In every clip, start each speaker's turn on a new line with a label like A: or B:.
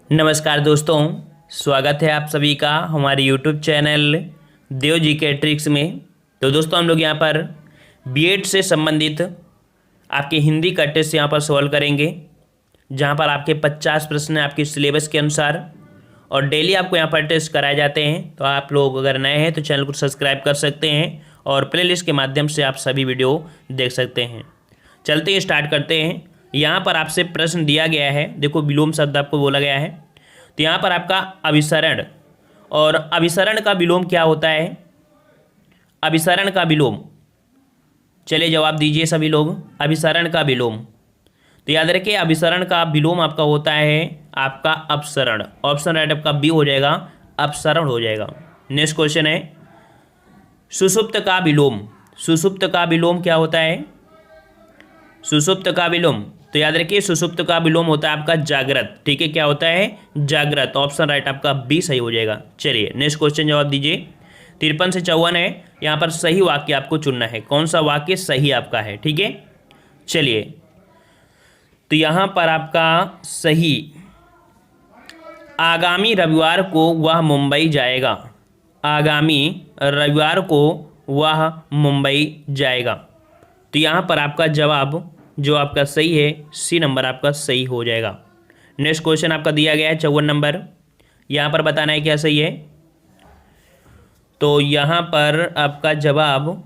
A: नमस्कार दोस्तों, स्वागत है आप सभी का हमारे यूट्यूब चैनल देव जी के ट्रिक्स में। तो दोस्तों हम लोग यहाँ पर बीएड से संबंधित आपके हिंदी का टेस्ट यहाँ पर सॉल्व करेंगे, जहाँ पर आपके 50 प्रश्न आपके सिलेबस के अनुसार और डेली आपको यहाँ पर टेस्ट कराए जाते हैं। तो आप लोग अगर नए हैं तो चैनल को सब्सक्राइब कर सकते हैं और प्लेलिस्ट के माध्यम से आप सभी वीडियो देख सकते हैं। चलते ही स्टार्ट करते हैं। यहाँ पर आपसे प्रश्न दिया गया है, देखो विलोम शब्द आपको बोला गया है। तो यहाँ पर आपका अभिसरण, और अभिसरण का विलोम क्या होता है? अभिसरण का विलोम, चलिए जवाब दीजिए सभी लोग। अभिसरण का विलोम, तो याद रखिए अभिसरण का विलोम आपका होता है आपका अपसरण। ऑप्शन राइट आपका बी हो जाएगा, अपसरण हो जाएगा। नेक्स्ट क्वेश्चन है सुषुप्त का विलोम। सुषुप्त का विलोम क्या होता है? सुषुप्त का विलोम, तो याद रखिए सुषुप्त का विलोम होता है आपका जागृत। ठीक है, क्या होता है? जागृत। ऑप्शन राइट आपका बी सही हो जाएगा। चलिए नेक्स्ट क्वेश्चन जवाब दीजिए। 53 से 54 है, यहाँ पर सही वाक्य आपको चुनना है, कौन सा वाक्य सही आपका है। ठीक है, चलिए तो यहाँ पर आपका सही, आगामी रविवार को वह मुंबई जाएगा। आगामी रविवार को वह मुंबई जाएगा। तो यहाँ पर आपका जवाब जो आपका सही है सी नंबर आपका सही हो जाएगा। नेक्स्ट क्वेश्चन आपका दिया गया है 54 नंबर, यहाँ पर बताना है क्या सही है। तो यहाँ पर आपका जवाब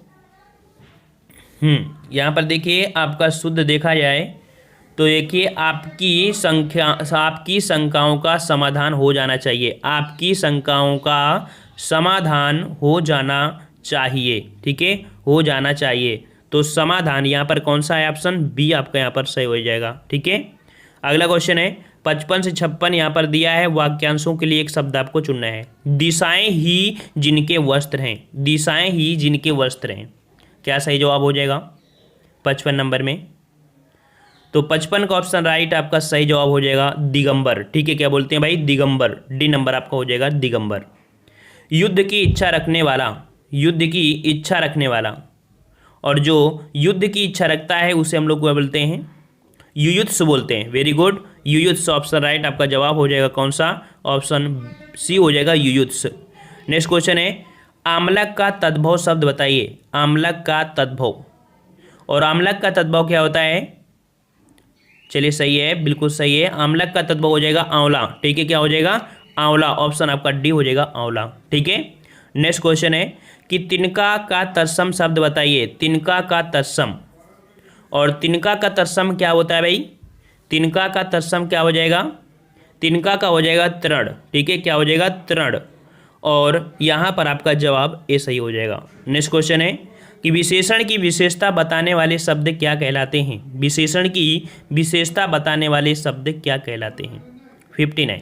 A: यहाँ पर देखिए आपका शुद्ध देखा जाए तो देखिए आपकी शंकाओं का समाधान हो जाना चाहिए। आपकी शंकाओं का समाधान हो जाना चाहिए। ठीक है, हो जाना चाहिए। तो समाधान यहाँ पर कौन सा है? ऑप्शन बी आपका यहाँ पर सही हो जाएगा। ठीक है, अगला क्वेश्चन है 55 से 56, यहाँ पर दिया है वाक्यांशों के लिए एक शब्द आपको चुनना है। दिशाएं ही जिनके वस्त्र हैं। दिशाएं ही जिनके वस्त्र हैं, क्या सही जवाब हो जाएगा 55 नंबर में? तो 55 का ऑप्शन राइट आपका सही जवाब हो जाएगा दिगंबर। ठीक है, क्या बोलते हैं भाई? दिगंबर। डी नंबर आपका हो जाएगा दिगंबर। युद्ध की इच्छा रखने वाला, युद्ध की इच्छा रखने वाला, और जो युद्ध की इच्छा रखता है उसे हम लोग क्या बोलते हैं? युयुत्सु बोलते हैं। Very good, Yuyutsu option right आपका जवाब हो जाएगा कौन सा? ऑप्शन सी हो जाएगा युयुत्सु। नेक्स्ट क्वेश्चन है आमलक का तद्भव शब्द बताइए। आमलक का तद्भव, और आमलक का तद्भव क्या होता है? चलिए सही है, बिल्कुल सही है। आमलक का तद्भव हो जाएगा आंवला। ठीक है, क्या हो जाएगा? आंवला। ऑप्शन आपका डी हो जाएगा आंवला। ठीक है, नेक्स्ट क्वेश्चन है कि तिनका का तत्सम शब्द बताइए। तिनका का तत्सम, और तिनका का तत्सम क्या होता है भाई? तिनका का तत्सम क्या हो जाएगा? तिनका का हो जाएगा तृण। ठीक है, क्या हो जाएगा? तृण। और यहाँ पर आपका जवाब ए सही हो जाएगा। नेक्स्ट क्वेश्चन है कि विशेषण की विशेषता बताने वाले शब्द क्या कहलाते हैं? विशेषण की विशेषता बताने वाले शब्द क्या कहलाते हैं? 59।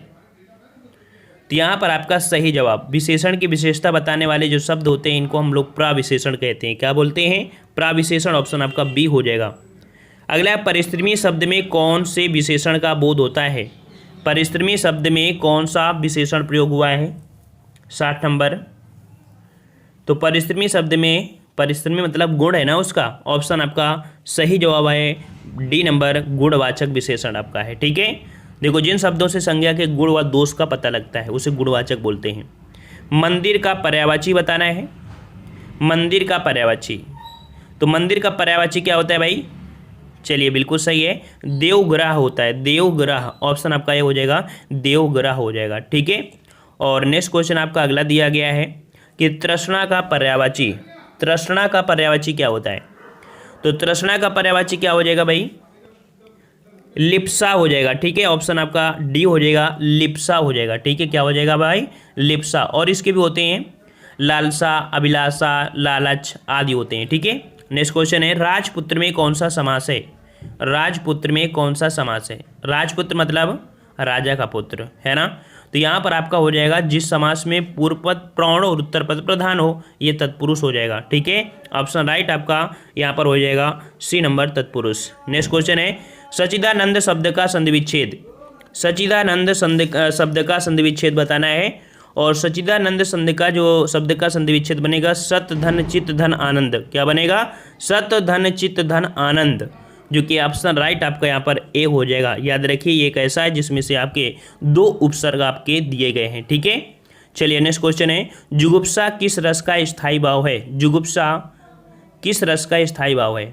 A: तो यहाँ पर आपका सही जवाब, विशेषण की विशेषता बताने वाले जो शब्द होते हैं इनको हम लोग प्राविशेषण कहते हैं। क्या बोलते हैं? प्राविशेषण। ऑप्शन आपका बी हो जाएगा। अगला, परिश्रमी शब्द में कौन से विशेषण का बोध होता है? परिश्रमी शब्द में कौन सा विशेषण प्रयोग हुआ है? 60 नंबर। तो परिश्रमी शब्द में, परिश्रमी मतलब गुण है ना उसका। ऑप्शन आपका सही जवाब है डी नंबर, गुणवाचक विशेषण आपका है। ठीक है, देखो जिन शब्दों से संज्ञा के गुण व दोष का पता लगता है उसे गुणवाचक बोलते हैं। मंदिर का पर्यायवाची बताना है। मंदिर का पर्यायवाची, तो मंदिर का पर्यायवाची क्या होता है भाई? चलिए बिल्कुल सही है, देवग्रह होता है। देवग्रह। ऑप्शन आपका ये हो जाएगा देवग्रह हो जाएगा। ठीक है, और नेक्स्ट क्वेश्चन आपका अगला दिया गया है कि तृष्णा का पर्यायवाची। तृष्णा का पर्यायवाची क्या होता है? तो तृष्णा का पर्यायवाची क्या हो जाएगा भाई? लिप्सा हो जाएगा। ठीक है, ऑप्शन आपका डी हो जाएगा, लिप्सा हो जाएगा। ठीक है, क्या हो जाएगा भाई? लिप्सा। और इसके भी होते हैं लालसा, अभिलाषा, लालच आदि होते हैं। ठीक है, नेक्स्ट क्वेश्चन है राजपुत्र में कौन सा समास है? राजपुत्र में कौन सा समास है? राजपुत्र मतलब राजा का पुत्र, है ना। तो यहाँ पर आपका हो जाएगा जिस समास में पूर्व पद प्रौढ़ और उत्तर पद प्रधान हो, ये तत्पुरुष हो जाएगा। ठीक है, ऑप्शन राइट आपका यहाँ पर हो जाएगा सी नंबर, तत्पुरुष। नेक्स्ट क्वेश्चन है सच्चिदानंद शब्द का संधि विच्छेद। सच्चिदानंद शब्द का संधि विच्छेद बताना है, और सच्चिदानंद शब्द का संधि विच्छेद बनेगा सत धन चित धन आनंद। क्या बनेगा? सत धन चित धन आनंद। जो कि ऑप्शन राइट आपका यहाँ पर ए हो जाएगा। याद रखिए ये एक ऐसा है जिसमें से आपके 2 उपसर्ग आपके दिए गए हैं। ठीक है, चलिए नेक्स्ट क्वेश्चन है, जुगुप्सा किस रस का स्थायी भाव है? जुगुप्सा किस रस का स्थायी भाव है?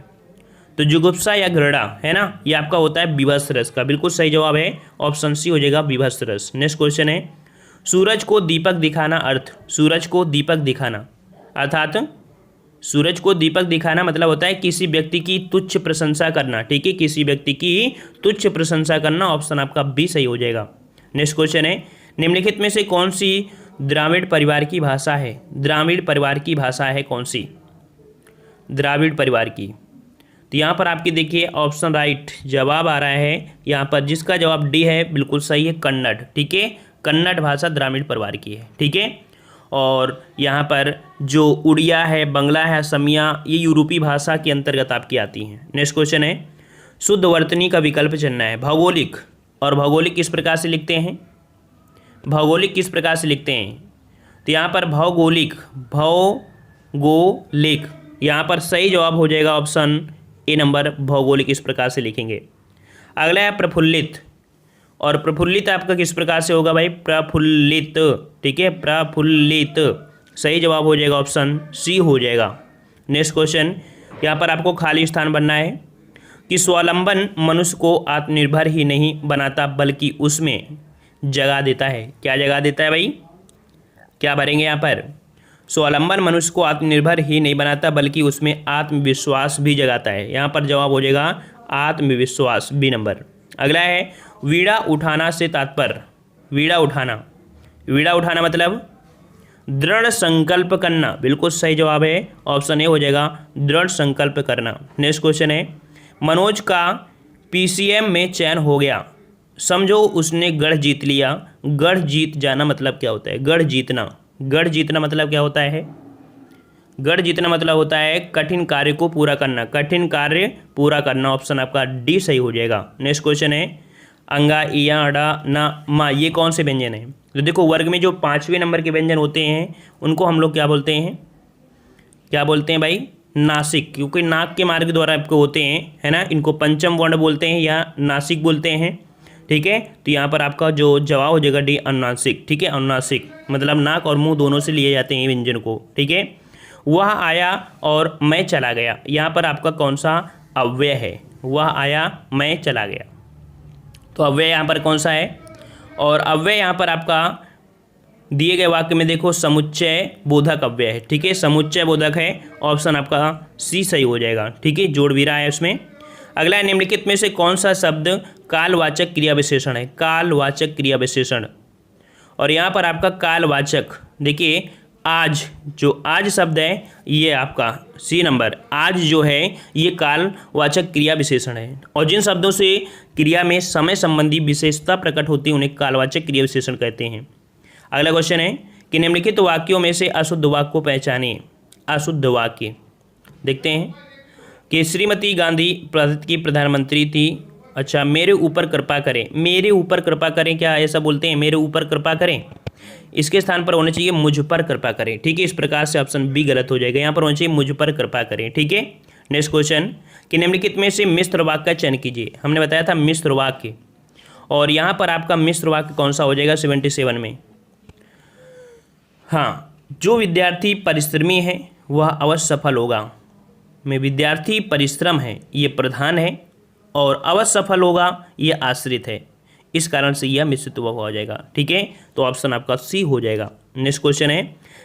A: तो जुगुप्सा या घृणा है ना, ये आपका होता है विभत्स रस का। बिल्कुल सही जवाब है ऑप्शन सी हो जाएगा, विभत्स रस। नेक्स्ट क्वेश्चन है, सूरज को दीपक दिखाना अर्थ? सूरज को दीपक दिखाना अर्थात सूरज को दीपक दिखाना मतलब होता है किसी व्यक्ति की तुच्छ प्रशंसा करना। ठीक है, किसी व्यक्ति की तुच्छ प्रशंसा करना। ऑप्शन आपका बी सही हो जाएगा। नेक्स्ट क्वेश्चन है, निम्नलिखित में से कौन सी द्राविड़ परिवार की भाषा है? द्राविड़ परिवार की भाषा है कौन सी? द्राविड़ परिवार की, तो यहाँ पर आपकी देखिए ऑप्शन राइट जवाब आ रहा है यहाँ पर, जिसका जवाब डी है, बिल्कुल सही है, कन्नड़। ठीक है, कन्नड़ भाषा द्राविड़ परिवार की है। ठीक है, और यहाँ पर जो उड़िया है, बंगला है, असमिया, ये यूरोपीय भाषा के अंतर्गत आपकी आती हैं। नेक्स्ट क्वेश्चन है, शुद्ध वर्तनी का विकल्प चुनना है। भौगोलिक, और भौगोलिक किस प्रकार से लिखते हैं? भौगोलिक किस प्रकार से लिखते हैं? तो यहाँ पर भौगोलिक, भौगोलिक, यहाँ पर सही जवाब हो जाएगा ऑप्शन ए नंबर, भौगोलिक इस प्रकार से लिखेंगे। अगला है प्रफुल्लित, और प्रफुल्लित आपका किस प्रकार से होगा भाई? प्रफुल्लित। ठीक है, प्रफुल्लित सही जवाब हो जाएगा ऑप्शन सी हो जाएगा। नेक्स्ट क्वेश्चन, यहाँ पर आपको खाली स्थान बनना है कि स्वावलंबन मनुष्य को आत्मनिर्भर ही नहीं बनाता बल्कि उसमें जगा देता है। क्या जगा देता है भाई? क्या भरेंगे यहाँ पर? स्वावलंबन मनुष्य को आत्मनिर्भर ही नहीं बनाता बल्कि उसमें आत्मविश्वास भी जगाता है। यहाँ पर जवाब हो जाएगा आत्मविश्वास, बी नंबर। अगला है वीणा उठाना से तात्पर्य? वीणा उठाना, वीणा उठाना मतलब दृढ़ संकल्प करना। बिल्कुल सही जवाब है ऑप्शन ए हो जाएगा, दृढ़ संकल्प करना। नेक्स्ट क्वेश्चन है, मनोज का पीसीएम में चयन हो गया, समझो उसने गढ़ जीत लिया। गढ़ जीत जाना मतलब क्या होता है? गढ़ जीतना, गढ़ जीतना मतलब क्या होता है? गढ़ जीतना मतलब होता है कठिन कार्य को पूरा करना, कठिन कार्य पूरा करना। ऑप्शन आपका डी सही हो जाएगा। नेक्स्ट क्वेश्चन है, अंगा, इया, अड़ा, ना, मा, ये कौन से व्यंजन हैं? तो देखो वर्ग में जो 5वें नंबर के व्यंजन होते हैं उनको हम लोग क्या बोलते हैं? क्या बोलते हैं भाई? नासिक, क्योंकि नाक के मार्ग द्वारा आपको होते हैं, है ना। इनको पंचम वर्ण बोलते हैं या नासिक बोलते हैं। ठीक है, तो यहाँ पर आपका जो जवाब हो जाएगा डी, अनुनासिक। ठीक है, अनुनासिक मतलब नाक और मुंह दोनों से लिए जाते हैं व्यंजन को। ठीक है, वह आया और मैं चला गया, यहाँ पर आपका कौन सा अव्यय है? वह आया, मैं चला गया, तो अव्यय यहाँ पर कौन सा है? और अव्यय यहाँ पर आपका दिए गए वाक्य में देखो समुच्चय बोधक अव्यय है। ठीक है, समुच्चय बोधक है, ऑप्शन आपका सी सही हो जाएगा। ठीक है, जोड़ भी रहा है उसमें। अगला है, निम्नलिखित में से कौन सा शब्द कालवाचक क्रिया विशेषण है? कालवाचक क्रिया विशेषण, और यहाँ पर आपका कालवाचक देखिए आज, जो आज शब्द है ये आपका सी नंबर, आज जो है ये कालवाचक क्रिया विशेषण है। और जिन शब्दों से क्रिया में समय संबंधी विशेषता प्रकट होती है उन्हें कालवाचक क्रिया विशेषण कहते हैं। अगला क्वेश्चन है कि निम्नलिखित वाक्यों में से अशुद्ध वाक्य को पहचानिए। अशुद्ध वाक्य देखते हैं कि श्रीमती गांधी भारत की प्रधानमंत्री थी। अच्छा, मेरे ऊपर कृपा करें, मेरे ऊपर कृपा करें, क्या ऐसा बोलते हैं? मेरे ऊपर कृपा करें, इसके स्थान पर होना चाहिए मुझ पर कृपा करें। ठीक है, इस प्रकार से ऑप्शन बी गलत हो जाएगा, यहाँ पर होना चाहिए मुझ पर कृपा करें। ठीक है, नेक्स्ट क्वेश्चन कि निम्नलिखित में से मिश्र वाक्य का चयन कीजिए। हमने बताया था मिश्र वाक्य, और यहाँ पर आपका मिश्र वाक्य कौन सा हो जाएगा 77 में? हाँ, जो विद्यार्थी परिश्रमी है वह अवश्य सफल होगा। में विद्यार्थी परिश्रम है ये प्रधान है, और अवश्य सफल होगा ये आश्रित है, इस कारण से यह मिश्रित हो जाएगा। ठीक है, तो ऑप्शन आपका सी हो जाएगा। नेक्स्ट क्वेश्चन है,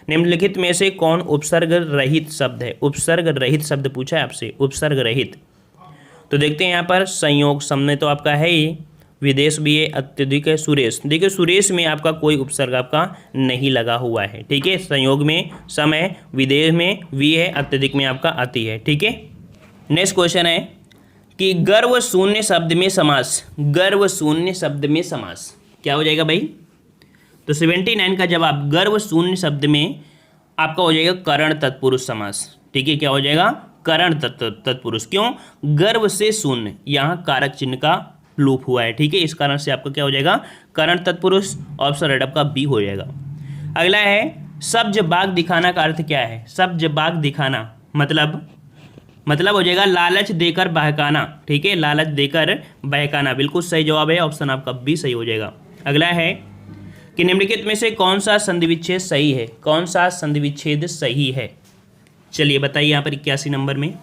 A: निम्नलिखित में से कौन उपसर्ग रहित शब्द है? उपसर्ग रहित शब्द पूछा है आपसे, उपसर्ग रहित। तो देखते हैं यहाँ पर संयोग समय तो आपका है ही, विदेश भी है, अत्यधिक है, सुरेश। देखिए सुरेश में आपका कोई उपसर्ग आपका नहीं लगा हुआ है। ठीक है, संयोग में समय, विदेश में वी है, अत्यधिक में आपका अति है। ठीक है, नेक्स्ट क्वेश्चन है कि गर्व शून्य शब्द में समास। गर्व शून्य शब्द में समास क्या हो जाएगा भाई? तो 79 का जवाब गर्व शून्य शब्द में आपका हो जाएगा करण तत्पुरुष समास। ठीक है, क्या हो जाएगा? करण तत्पुरुष। क्यों? गर्व से शून्य, यहाँ कारक चिन्ह का लोप हुआ है। ठीक है, इस कारण से आपका क्या हो जाएगा? करण तत्पुरुष। ऑप्शन राइट आपका बी हो जाएगा। अगला है सब्ज बाग दिखाना का अर्थ क्या है? सब्ज बाग दिखाना मतलब हो जाएगा लालच देकर बहकाना। ठीक है, लालच देकर बहकाना बिल्कुल सही जवाब है, ऑप्शन आपका बी सही हो जाएगा। अगला है कि निम्नलिखित में से कौन सा संधि विच्छेद सही है, कौन सा संधि विच्छेद सही है। चलिए बताइए यहाँ पर 81 नंबर में।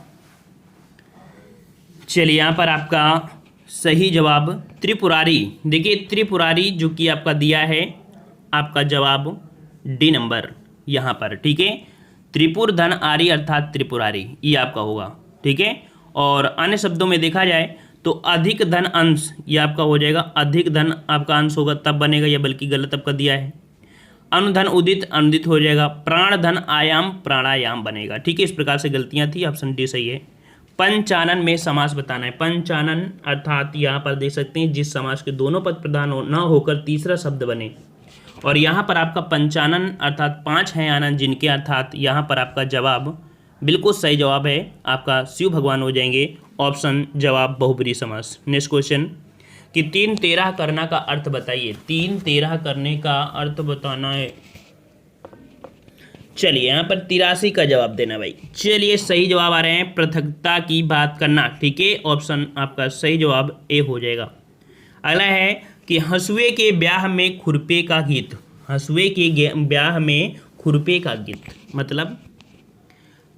A: चलिए यहाँ पर आपका सही जवाब त्रिपुरारी। देखिए त्रिपुरारी जो कि आपका दिया है, आपका जवाब डी नंबर यहाँ पर। ठीक है, त्रिपुर धन आरी अर्थात त्रिपुरारी, ये आपका होगा। ठीक है, और अन्य शब्दों में देखा जाए तो अधिक धन अंश, ये आपका हो जाएगा अधिक धन आपका अंश होगा तब बनेगा, या बल्कि गलत आपका दिया है। अनुधन उदित अनुदित हो जाएगा। प्राण धन आयाम प्राणायाम बनेगा। ठीक है, इस प्रकार से गलतियां थी, ऑप्शन डी सही है। पंचानन में समास बताना है। पंचानन अर्थात यहाँ पर देख सकते हैं जिस समास के दोनों पद प्रधान न होकर तीसरा शब्द बने, और यहाँ पर आपका पंचानन अर्थात 5 हैं आनंद जिनके, अर्थात यहाँ पर आपका जवाब बिल्कुल सही जवाब है आपका शिव भगवान हो जाएंगे, ऑप्शन जवाब बहुब्रीहि समास। नेक्स्ट क्वेश्चन कि 3-13 करना का अर्थ बताइए। 3-13 करने का अर्थ बताना है। चलिए यहाँ पर 83 का जवाब देना भाई। चलिए सही जवाब आ रहे हैं पृथकता की बात करना। ठीक है, ऑप्शन आपका सही जवाब ए हो जाएगा। अगला है कि हंसुए के ब्याह में खुरपे का गीत। हंसुए के ब्याह में खुरपे का गीत मतलब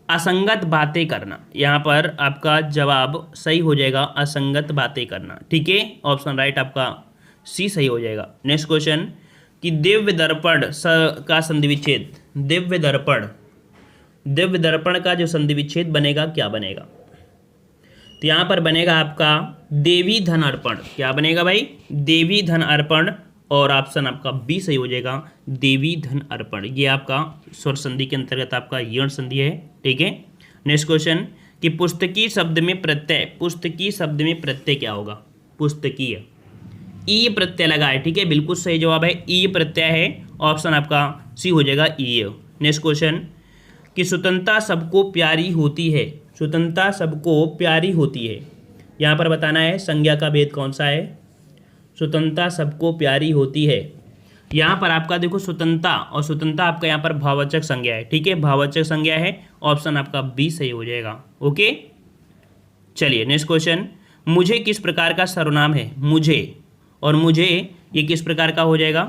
A: असंगत बातें करना। यहाँ पर आपका जवाब सही हो जाएगा असंगत बातें करना। ठीक है, ऑप्शन राइट आपका सी सही हो जाएगा। नेक्स्ट क्वेश्चन कि दिव्य दर्पण का संधि विच्छेद। दिव्य दर्पण का जो संधि विच्छेद बनेगा क्या बनेगा, तो यहाँ पर बनेगा आपका देवी धन अर्पण। क्या बनेगा भाई, देवी धन अर्पण, और ऑप्शन आपका बी सही हो जाएगा देवी धन अर्पण। ये आपका स्वर संधि के अंतर्गत आपका यण संधि है। ठीक है, नेक्स्ट क्वेश्चन कि पुस्तकीय शब्द में प्रत्यय। पुस्तकीय शब्द में प्रत्यय क्या होगा, पुस्तकीय ई प्रत्यय लगा है। ठीक है, बिल्कुल सही जवाब है ई प्रत्यय है, ऑप्शन आपका सी हो जाएगा ई। नेक्स्ट क्वेश्चन कि स्वतंत्रता सबको प्यारी होती है। स्वतंत्रता सबको प्यारी होती है, यहाँ पर बताना है संज्ञा का भेद कौन सा है। स्वतंत्रता सबको प्यारी होती है, यहाँ पर आपका देखो स्वतंत्रता और स्वतंत्रता आपका यहाँ पर भाववाचक संज्ञा है। ठीक है, भाववाचक संज्ञा है, ऑप्शन आपका बी सही हो जाएगा। ओके, चलिए नेक्स्ट क्वेश्चन मुझे किस प्रकार का सर्वनाम है। मुझे और मुझे ये किस प्रकार का हो जाएगा,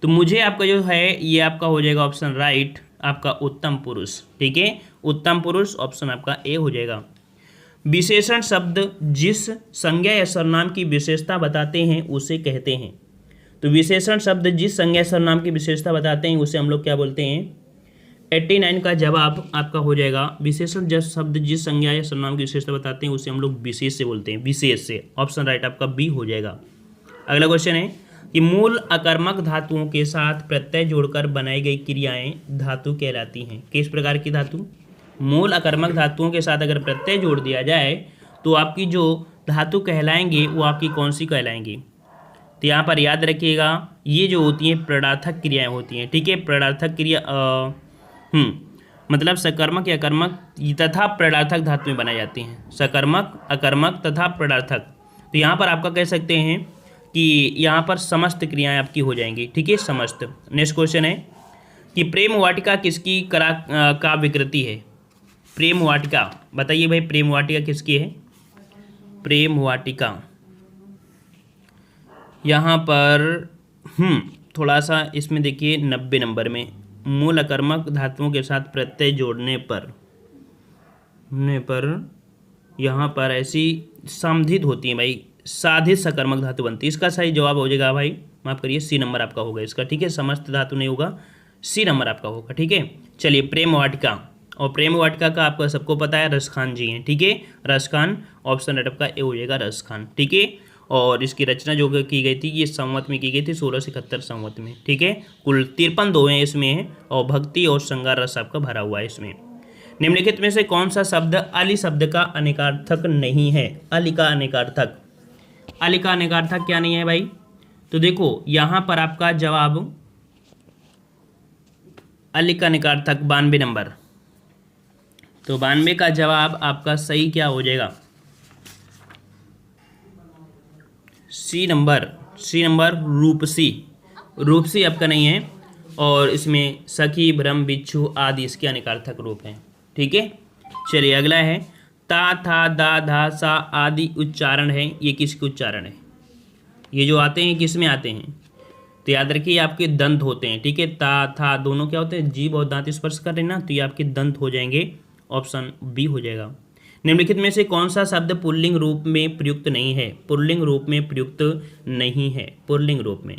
A: तो मुझे आपका जो है ये आपका हो जाएगा ऑप्शन राइट आपका उत्तम पुरुष। ठीक है, उत्तम पुरुष, ऑप्शन आपका ए हो जाएगा। विशेषण शब्द जिस संज्ञा या सर्वनाम की विशेषता बताते हैं उसे कहते हैं। तो विशेषण शब्द जिस संज्ञा सर्वनाम की विशेषता बताते हैं उसे हम लोग क्या बोलते हैं। 89 का जवाब आपका हो जाएगा विशेषण जब शब्द जिस संज्ञा या सर्वनाम की विशेषता बताते हैं उसे हम लोग विशेष से बोलते हैं, विशेष से, ऑप्शन राइट आपका बी हो जाएगा। अगला क्वेश्चन है कि मूल अकर्मक धातुओं के साथ प्रत्यय जोड़कर बनाई गई क्रियाएं धातु कहलाती हैं। किस प्रकार की धातु, मूल अकर्मक धातुओं के साथ अगर प्रत्यय जोड़ दिया जाए तो आपकी जो धातु कहलाएंगे वो आपकी कौन सी कहलाएंगी, तो यहाँ पर याद रखिएगा ये जो होती हैं प्रणर्थक क्रियाएं होती हैं। ठीक है, प्रणर्थक क्रिया मतलब सकर्मक या कर्मक तथा प्रणर्थक धातु में बनाई जाती हैं। सकर्मक, अकर्मक तथा प्रणर्थक। तो यहाँ पर आपका कह सकते हैं कि यहाँ पर समस्त क्रियाएं आपकी हो जाएंगी। ठीक है, समस्त। नेक्स्ट क्वेश्चन है कि प्रेम वाटिका किसकी का विकृति है। प्रेम वाटिका बताइए भाई, प्रेम वाटिका किसकी है। प्रेम वाटिका यहाँ पर थोड़ा सा इसमें देखिए 90 नंबर में मूल अकर्मक धातुओं के साथ प्रत्यय जोड़ने पर यहाँ पर ऐसी संधित होती है भाई, साधित सकर्मक धातु बनती है। इसका सही जवाब हो जाएगा भाई, माफ करिए सी नंबर आपका होगा इसका। ठीक है, समस्त धातु नहीं होगा, सी नंबर आपका होगा। ठीक है, चलिए प्रेम वाटिका, और प्रेम वाटिका का आपको सबको पता है रसखान जी हैं। ठीक है, रसखान, ऑप्शन राइट आपका ए हो जाएगा रसखान। ठीक है, और इसकी रचना जो की गई थी ये संवत में की गई थी 1671 संवत में। ठीक है, कुल 53 दोहें इसमें हैं और भक्ति और श्रृंगार रस आपका भरा हुआ है इसमें। निम्नलिखित में से कौन सा शब्द अली शब्द का अनेकार्थक नहीं है। अली का अनेकार्थक, अली का अनेकार्थक क्या नहीं है भाई, तो देखो यहाँ पर आपका जवाब अली का अनेकार्थक 92 नंबर, तो 92 का जवाब आपका सही क्या हो जाएगा, सी नंबर रूपसी। रूपसी आपका नहीं है, और इसमें सखी, भ्रम, बिच्छू आदि इसके अनेकार्थक रूप हैं। ठीक है, चलिए अगला है ता, था, दा, धा, सा आदि उच्चारण है, ये किसके उच्चारण है? ये जो आते हैं किस में आते हैं? तो याद रखिए आपके दंत होते हैं, ठीक है। ता, था दोनों क्या होते हैं? जीभ और दांत स्पर्श कर रहे हैं ना, तो ये आपके दंत हो जाएंगे। ऑप्शन बी हो जाएगा। निम्नलिखित में से कौन सा शब्द पुल्लिंग रूप में प्रयुक्त नहीं है? पुल्लिंग रूप में प्रयुक्त नहीं है, पुल्लिंग रूप में।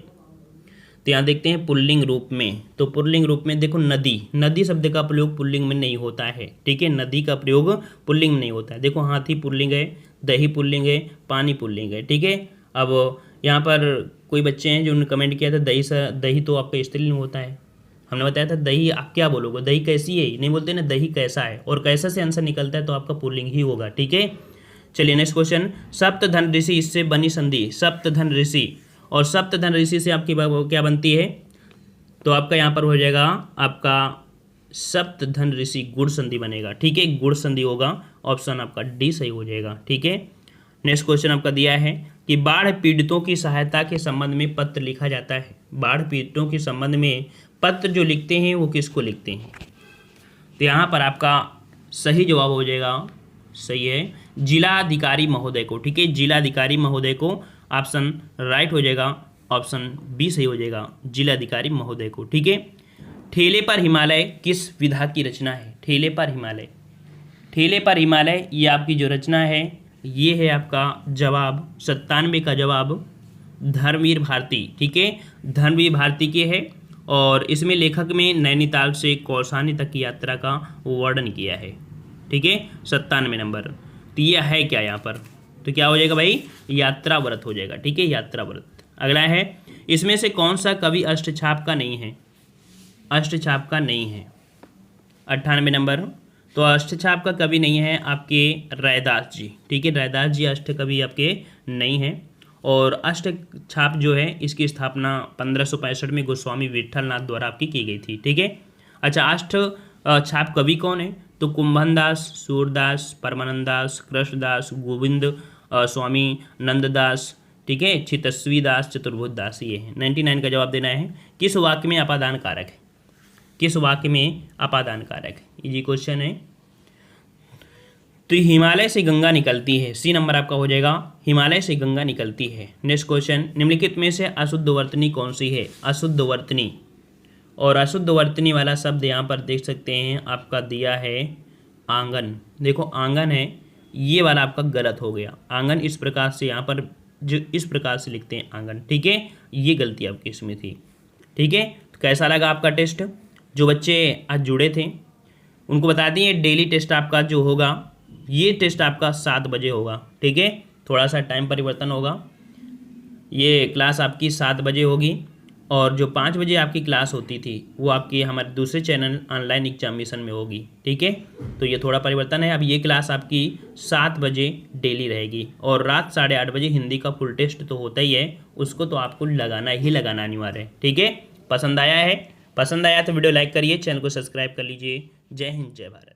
A: तो यहाँ देखते हैं पुल्लिंग रूप में, तो पुल्लिंग रूप में देखो नदी, नदी शब्द का प्रयोग पुल्लिंग में नहीं होता है, ठीक है। नदी का प्रयोग पुल्लिंग में नहीं होता है। देखो हाथी पुल्लिंग है, दही पुल्लिंग है, पानी पुल्लिंग है, ठीक है। अब यहाँ पर कोई बच्चे हैं जो उन्होंने कमेंट किया था दही तो आपका स्त्रीलिंग होता है। हमने बताया था दही, आप क्या बोलोगे? दही कैसी है नहीं बोलते ना, दही कैसा है, और कैसा से आंसर निकलता है तो आपका पुल्लिंग ही होगा, ठीक है। चलिए नेक्स्ट क्वेश्चन, सप्तधन ऋषि, इससे बनी संधि सप्तधन ऋषि, और सप्तधन ऋषि से आपकी क्या बनती है? तो आपका यहाँ पर हो जाएगा आपका सप्तधन ऋषि गुण संधि बनेगा, ठीक है। गुण संधि होगा, ऑप्शन आपका डी सही हो जाएगा, ठीक है। नेक्स्ट क्वेश्चन आपका दिया है कि बाढ़ पीड़ितों की सहायता के संबंध में पत्र लिखा जाता है। बाढ़ पीड़ितों के संबंध में पत्र जो लिखते हैं वो किसको लिखते हैं? तो यहाँ पर आपका सही जवाब हो जाएगा, सही है, जिलाधिकारी महोदय को, ठीक है। जिलाधिकारी महोदय को ऑप्शन राइट हो जाएगा, ऑप्शन बी सही हो जाएगा, जिलाधिकारी महोदय को, ठीक है। ठेले पर हिमालय किस विधा की रचना है? ठेले पर हिमालय, ठेले पर हिमालय ये आपकी जो रचना है ये है आपका जवाब 97 का जवाब धर्मवीर भारती, ठीक है। धर्मवीर भारती के है, और इसमें लेखक में नैनीताल से कौसानी तक की यात्रा का वर्णन किया है, ठीक है। 97 नंबर। तो यह है क्या यहाँ पर? तो क्या हो जाएगा भाई? यात्रा व्रत हो जाएगा, ठीक है, यात्रा व्रत। अगला है, इसमें से कौन सा कवि अष्टछाप का नहीं है? अष्टछाप का नहीं है, 98 नंबर। तो अष्टछाप का कवि नहीं है आपके रैदास जी, ठीक है। रैदास जी अष्ट कवि आपके नहीं हैं। और अष्टछाप जो है इसकी स्थापना 1565 में गोस्वामी विठलनाथ द्वारा आपकी की गई थी, ठीक है। अच्छा, अष्ट छाप कवि कौन है? तो कुंभन दास, सूरदास, परमानंद दास, कृष्णदास, गोविंद स्वामी नंददास, ठीक है, चितस्वी दास, चतुर्भुज दास, ये है। 99 का जवाब देना है। किस वाक्य में अपादान कारक है? किस वाक्य में अपादान कारक है? इजी क्वेश्चन है। तो हिमालय से गंगा निकलती है, सी नंबर आपका हो जाएगा, हिमालय से गंगा निकलती है। नेक्स्ट क्वेश्चन, निम्नलिखित में से अशुद्ध वर्तनी कौन सी है? अशुद्ध वर्तनी, और अशुद्ध वर्तनी वाला शब्द यहाँ पर देख सकते हैं आपका दिया है आंगन। देखो आंगन है, ये वाला आपका गलत हो गया। आंगन इस प्रकार से यहाँ पर जो इस प्रकार से लिखते हैं आंगन, ठीक है, ये गलती आपकी इसमें थी, ठीक है। तो कैसा लगा आपका टेस्ट? जो बच्चे आज जुड़े थे उनको बता दिए डेली टेस्ट आपका जो होगा, ये टेस्ट आपका 7 बजे होगा, ठीक है। थोड़ा सा टाइम परिवर्तन होगा, ये क्लास आपकी 7 बजे होगी, और जो 5 बजे आपकी क्लास होती थी वो आपकी हमारे दूसरे चैनल ऑनलाइन एग्जामिनेशन में होगी, ठीक है। तो ये थोड़ा परिवर्तन है, अब ये क्लास आपकी 7 बजे डेली रहेगी, और रात 8:30 बजे हिंदी का फुल टेस्ट तो होता ही है, उसको तो आपको लगाना ही लगाना अनिवार्य है, ठीक है। पसंद आया है? पसंद आया तो वीडियो लाइक करिए, चैनल को सब्सक्राइब कर लीजिए। जय हिंद, जय भारत।